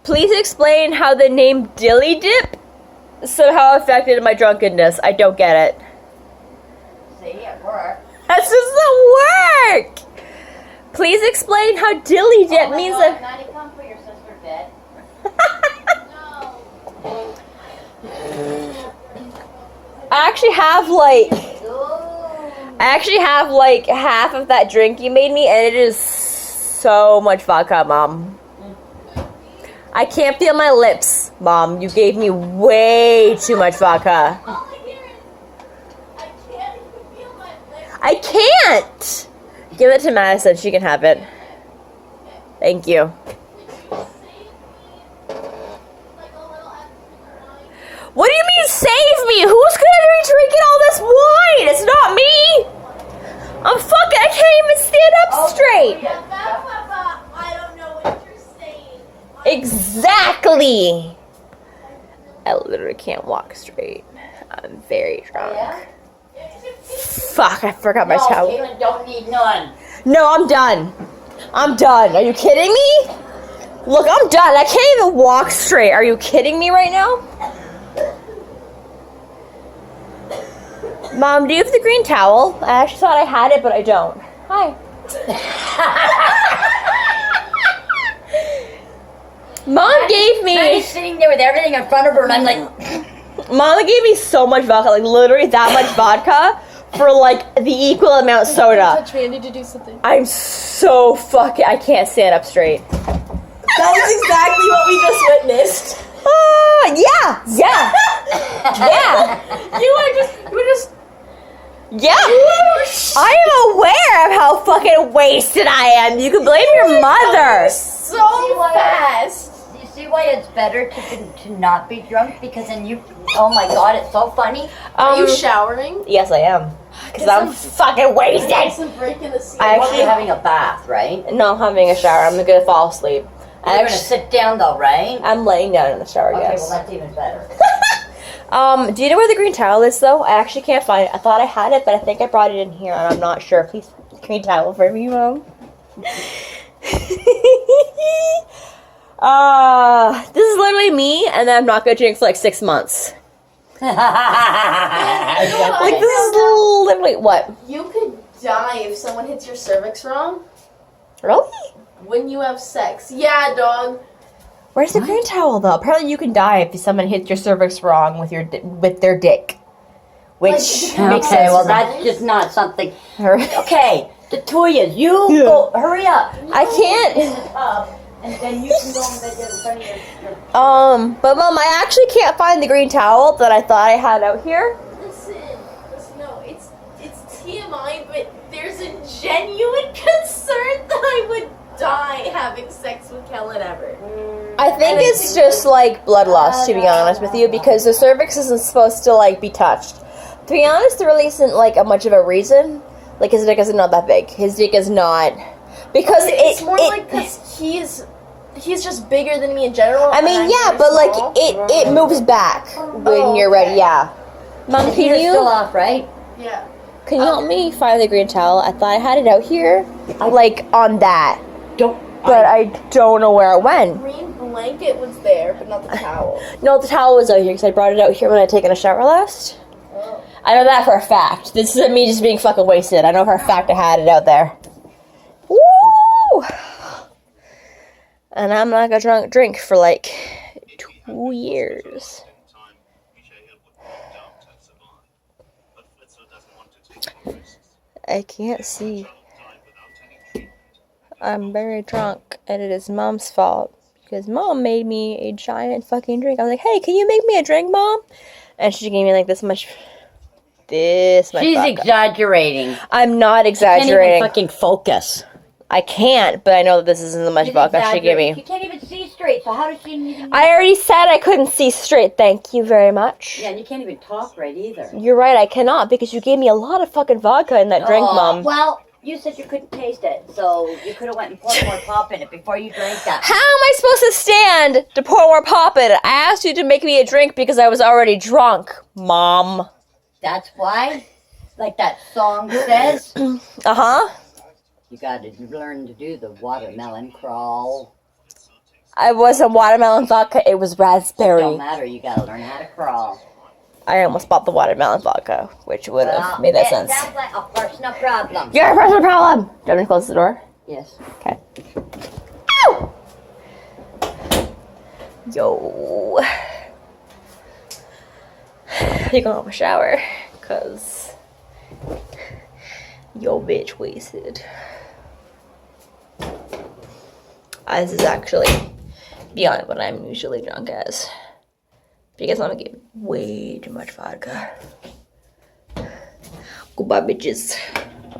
Please explain how the name Dilly Dip somehow affected my drunkenness. I don't get it. See, it worked. That doesn't work! Please explain how Dilly Dip means that... Maddie, come put your sister to bed. I actually have like half of that drink you made me, and it is so much vodka, Mom. I can't feel my lips, Mom. You gave me way too much vodka. I can't! Give it to Madison. She can have it. Thank you. What do you mean save me? Who's gonna be drinking all this wine? It's not me! I can't even stand up straight. I don't know what you're saying. Exactly. I literally can't walk straight. I'm very drunk. Yeah? Fuck, I forgot my towel. Caitlin don't need none. No, I'm done. I'm done. Are you kidding me? Look, I'm done. I can't even walk straight. Are you kidding me right now? Mom, do you have the green towel? I actually thought I had it, but I don't. Hi. Mom gave me... Maddie's sitting there with everything in front of her, and I'm like... Mama gave me so much vodka, like literally that much vodka for like the equal amount of soda. Touch me, I need to do something. I'm so fucking... I can't stand up straight. That was exactly what we just witnessed. Yeah. You were just... Yeah. I am aware of how fucking wasted I am. You can blame your mother. So fast. You see why it's better to not be drunk? Because then you... Oh my god, it's so funny. Are you showering? Yes, I am. Because I'm fucking wasted. Some break in the scene. I Well, you're having a bath, right? No, I'm having a shower. I'm gonna fall asleep. You're going to sit down though, right? I'm laying down in the shower, Okay, yes. well that's even better. Do you know where the green towel is, though? I actually can't find it. I thought I had it, but I think I brought it in here, and I'm not sure. Please, green towel for me, Mom. This is literally me, and then I'm not going to drink for like 6 months. Like, this is literally, what? You could die if someone hits your cervix wrong Really? when you have sex. Yeah, dog. Where's the green towel, though? Apparently you can die if someone hits your cervix wrong with their dick. Which makes Okay, sense. well that's just not something. Her- Okay, the two of you, go, hurry up. I can't. And then you can go and get in front of your... But Mom, I actually can't find the green towel that I thought I had out here. Listen, no, it's TMI, but there's a genuine concern that I would die having sex with Kellen Everett. I think it's just like bloodlust, to be honest with you, because the cervix isn't supposed to like be touched. To be honest, there really isn't like much of a reason. Like his dick is not that big. His dick is not because It's more like because he's just bigger than me in general. I mean, and I'm yeah, very but like small. it moves back when you're ready. Yeah, Mom, The can heater's still you off, right? Yeah. can you help me find the green towel? I thought I had it out here, like on that, but I don't know where it went. Green blanket was there, but not the towel. No, the towel was out here because I brought it out here when I taken a shower last. Oh. I know that for a fact. This isn't me just being fucking wasted. I know for a fact I had it out there. Woo! And I'm not gonna drink for like 2 years. I can't see. I'm very drunk, and it is Mom's fault. Because Mom made me a giant fucking drink. I was like, hey, can you make me a drink, Mom? And she gave me like this much She's vodka. exaggerating. I'm not Can't exaggerating. even fucking focus. I can't, but I know that this isn't the much She's vodka she gave exaggerating. me. She can't even see straight, so how does she even... I already said I couldn't see straight. Thank you very much. Yeah, and you can't even talk right either. You're right, I cannot, because you gave me a lot of fucking vodka in that drink, Mom. Well, you said you couldn't taste it, so you could have went and poured more pop in it before you drank that. How am I supposed to stand to pour more pop in it? I asked you to make me a drink because I was already drunk, Mom. That's why, like that song says, Uh-huh. you gotta learn to do the watermelon crawl. I wasn't watermelon vodka, it was raspberry. Don't matter. You gotta learn how to crawl. I almost bought the watermelon vodka, which would have made that sense. Sounds like a personal problem. You're a personal problem! Do you want me to close the door? Yes. Okay. Ow! Yo. You're gonna have a shower, cause yo bitch wasted. This is actually beyond what I'm usually drunk as. Because I'm gonna get way too much vodka. Goodbye, bitches.